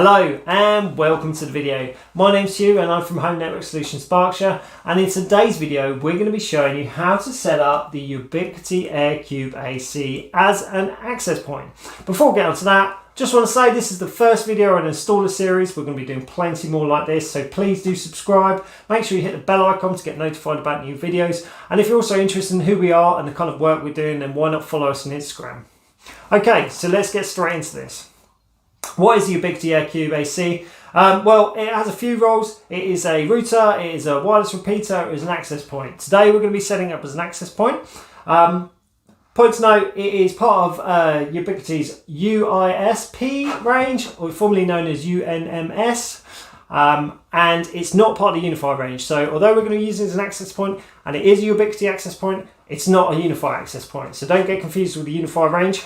Hello and welcome to the video. My name's Hugh and I'm from Home Network Solutions Berkshire, and in today's video we're going to be showing you how to set up the Ubiquiti Aircube AC as an access point. Before we get on to that, just want to say this is the first video in an installer series. We're going to be doing plenty more like this, so please do subscribe. Make sure you hit the bell icon to get notified about new videos, and if you're also interested in who we are and the kind of work we're doing, then why not follow us on Instagram. Okay, so let's get straight into this. What is the Ubiquiti Aircube AC? Well, it has a few roles. It is a router, it is a wireless repeater, it is an access point. Today we're going to be setting up as an access point. Point to note, it is part of Ubiquiti's UISP range, or formerly known as UNMS, and it's not part of the Unify range. So although we're going to use it as an access point, and it is a Ubiquiti access point, it's not a Unify access point. So don't get confused with the Unify range.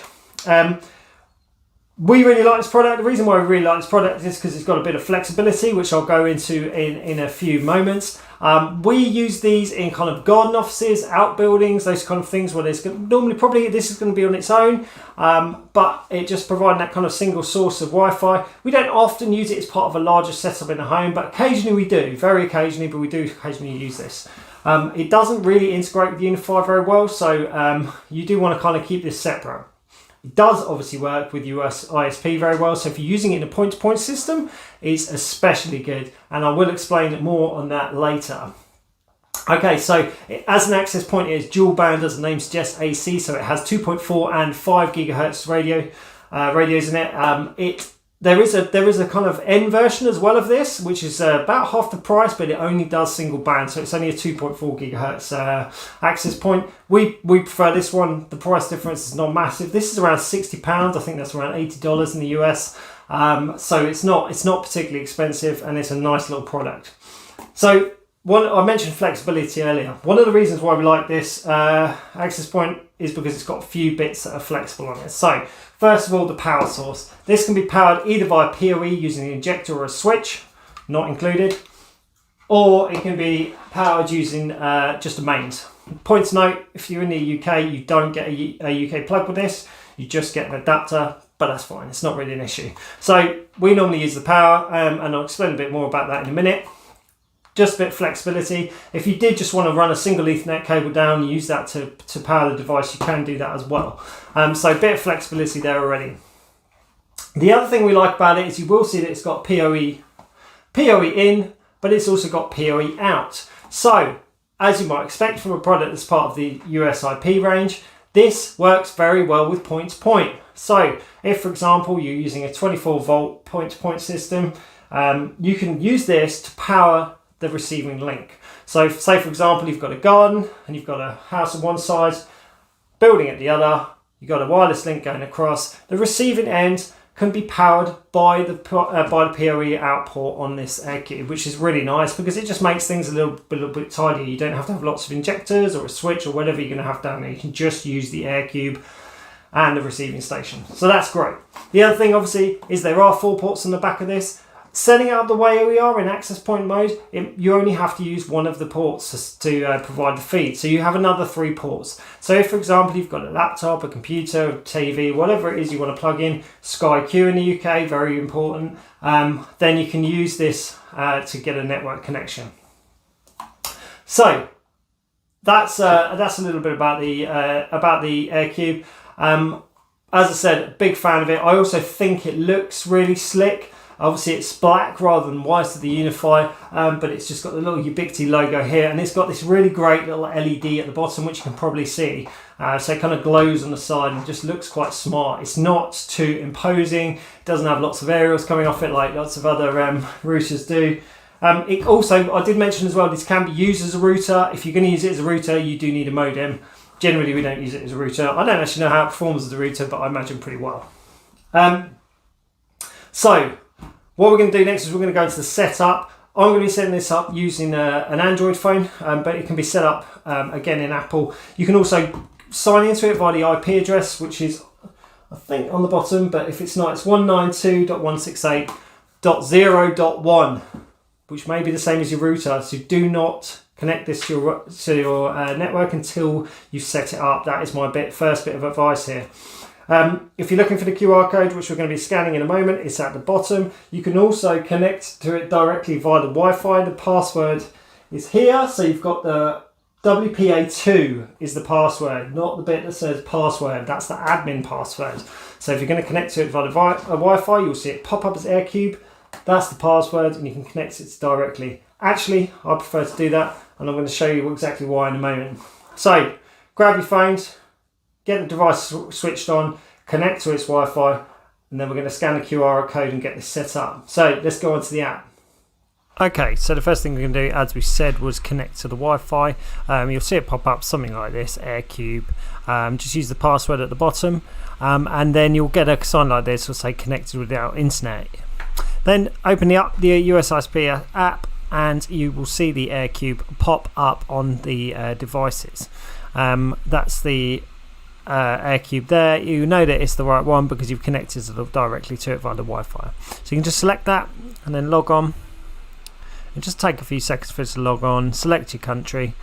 We really like this product. The reason why we really like this product is because it's got a bit of flexibility, which I'll go into in a few moments. We use these in kind of garden offices, outbuildings, those kind of things where there's normally probably this is going to be on its own, but it just provides that kind of single source of Wi-Fi. We don't often use it as part of a larger setup in the home, but occasionally we do, very occasionally, but we do occasionally use this. It doesn't really integrate with Unify very well, so you do want to kind of keep this separate. It does obviously work with US ISP very well, so if you're using it in a point-to-point system, it's especially good, and I will explain more on that later. Okay, so as an access point, it is dual band, as the name suggests, AC, so it has 2.4 and 5 gigahertz radios in it. There is a kind of N version as well of this, which is about half the price, but it only does single band, so it's only a 2.4 gigahertz access point. We prefer this one. The price difference is not massive. This is around £60. I think that's around $80 in the US. So it's not particularly expensive, and it's a nice little product. So I mentioned flexibility earlier. One of the reasons why we like this access point is because it's got a few bits that are flexible on it. So first of all, the power source. This can be powered either via PoE using an injector or a switch, not included, or it can be powered using just a mains. Point to note, if you're in the UK, you don't get a UK plug with this, you just get an adapter, but that's fine, it's not really an issue. So we normally use the power, and I'll explain a bit more about that in a minute. Just a bit of flexibility. If you did just want to run a single Ethernet cable down and use that to power the device, you can do that as well. So a bit of flexibility there already. The other thing we like about it is you will see that it's got PoE in, but it's also got PoE out. So as you might expect from a product that's part of the US IP range, this works very well with point-to-point. So if, for example, you're using a 24-volt point-to-point system, you can use this to power the receiving link. So say, for example, you've got a garden and you've got a house on one side, building at the other, you've got a wireless link going across. The receiving end can be powered by the PoE out port on this Aircube, which is really nice because it just makes things a little bit tidier. You don't have to have lots of injectors or a switch or whatever you're going to have down there. You can just use the Aircube and the receiving station. So that's great. The other thing, obviously, is there are 4 ports on the back of this. Setting it up the way we are in access point mode, you only have to use one of the ports to provide the feed. So you have another 3 ports. So if, for example, you've got a laptop, a computer, a TV, whatever it is you want to plug in, Sky Q in the UK, very important, then you can use this to get a network connection. So that's a little bit about the Aircube. As I said, big fan of it. I also think it looks really slick. Obviously it's black rather than white to the Unify, but it's just got the little Ubiquiti logo here, and it's got this really great little LED at the bottom, which you can probably see. So it kind of glows on the side and just looks quite smart. It's not too imposing. It doesn't have lots of aerials coming off it like lots of other routers do. It also, I did mention as well, this can be used as a router. If you're going to use it as a router, you do need a modem. Generally, we don't use it as a router. I don't actually know how it performs as a router, but I imagine pretty well. So what we're going to do next is we're going to go into the setup. I'm going to be setting this up using an Android phone, but it can be set up again in Apple. You can also sign into it via the IP address, which is, I think, on the bottom, but if it's not, it's 192.168.0.1, which may be the same as your router. So do not connect this to your network until you've set it up. That is my first bit of advice here. If you're looking for the QR code, which we're going to be scanning in a moment, it's at the bottom. You can also connect to it directly via the Wi-Fi. The password is here. So you've got the WPA2 is the password, not the bit that says password. That's the admin password. So if you're going to connect to it via the Wi-Fi, you'll see it pop up as Aircube. That's the password, and you can connect it directly. Actually, I prefer to do that, and I'm going to show you exactly why in a moment. So grab your phones, get the device switched on, connect to its Wi-Fi, and then we're going to scan the QR code and get this set up. So let's go on to the app. Okay, so the first thing we're going to do, as we said, was connect to the Wi-Fi. You'll see it pop up something like this, Aircube. Just use the password at the bottom, and then you'll get a sign like this will say connected without internet. Then open the USISP app, and you will see the Aircube pop up on the devices. That's the Aircube there. You know that it's the right one because you've connected directly to it via the Wi-Fi. So you can just select that and then log on. It'll just take a few seconds for it to log on. Select your country.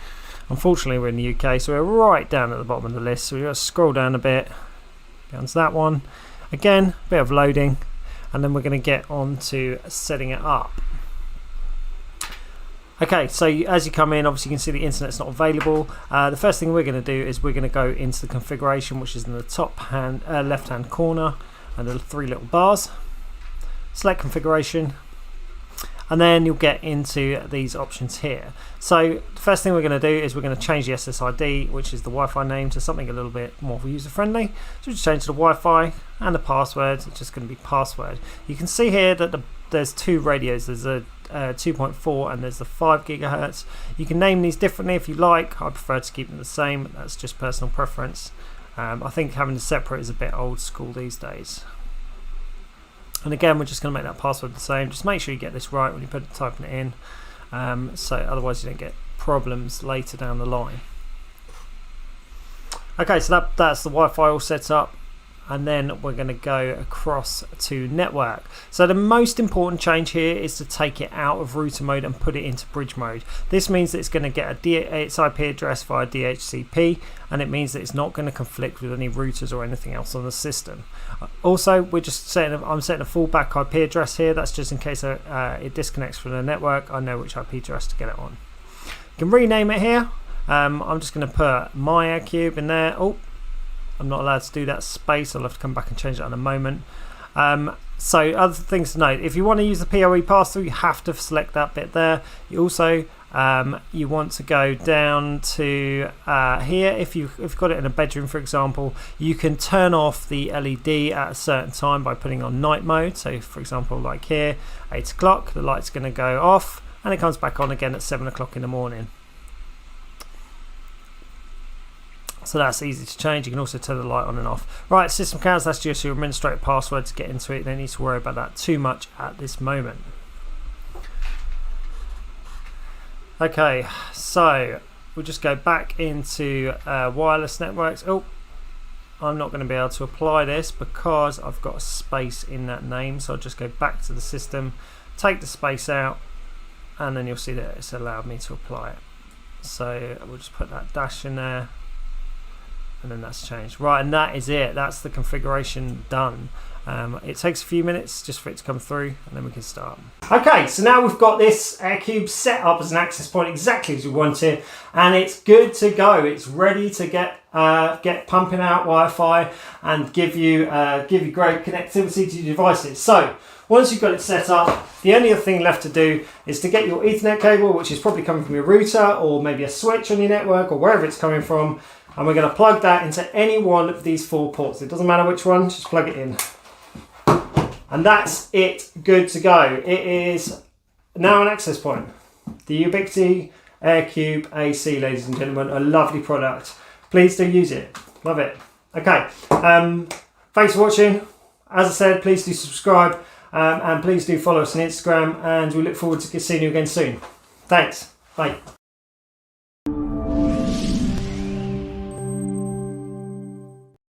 Unfortunately, we're in the UK, so we're right down at the bottom of the list. So we've got to scroll down a bit. Down to that one. Again, a bit of loading, and then we're going to get on to setting it up. Okay, so as you come in, obviously you can see the internet's not available. The first thing we're going to do is we're going to go into the configuration, which is in the top left-hand corner, and the three little bars. Select configuration. And then you'll get into these options here. So the first thing we're going to do is we're going to change the SSID, which is the Wi-Fi name, to something a little bit more user-friendly. So we just change the Wi-Fi, and the password, it's just going to be password. You can see here that there's two radios. There's a 2.4 and there's the 5 gigahertz. You can name these differently if you like. I prefer to keep them the same. That's just personal preference. I think having it separate is a bit old school these days. And again, we're just going to make that password the same. Just make sure you get this right when you're typing it in, so otherwise you don't get problems later down the line. Okay, so that's the Wi-Fi all set up, and then we're going to go across to network. So the most important change here is to take it out of router mode and put it into bridge mode. This means that it's going to get its IP address via DHCP, and it means that it's not going to conflict with any routers or anything else on the system. Also, I'm setting a fallback IP address here. That's just in case it disconnects from the network. I know which IP address to get it on. You can rename it here. I'm just going to put my Aircube in there. Oh, I'm not allowed to do that space. I'll have to come back and change that in a moment. So other things to note: if you want to use the PoE pass-through, you have to select that bit there. You also you want to go down to here. If you've got it in a bedroom, for example, you can turn off the LED at a certain time by putting on night mode. So for example, like here, 8 o'clock, the light's going to go off and it comes back on again at 7 o'clock in the morning. So that's easy to change. You can also turn the light on and off. Right, system accounts, that's just your administrator password to get into it. You don't need to worry about that too much at this moment. Okay, so we'll just go back into wireless networks. Oh, I'm not going to be able to apply this because I've got a space in that name. So I'll just go back to the system, take the space out, and then you'll see that it's allowed me to apply it. So we'll just put that dash in there. And then that's changed. Right, and that is it. That's the configuration done. It takes a few minutes just for it to come through, and then we can start. Okay, so now we've got this Aircube set up as an access point exactly as we want it, and it's good to go. It's ready to get pumping out Wi-Fi and give you great connectivity to your devices. So once you've got it set up, the only other thing left to do is to get your Ethernet cable, which is probably coming from your router or maybe a switch on your network or wherever it's coming from. And we're going to plug that into any one of these 4 ports. It doesn't matter which one, just plug it in. And that's it, good to go. It is now an access point. The Ubiquiti Aircube AC, ladies and gentlemen, a lovely product. Please do use it, love it. Okay, thanks for watching. As I said, please do subscribe and please do follow us on Instagram, and we look forward to seeing you again soon. Thanks, bye.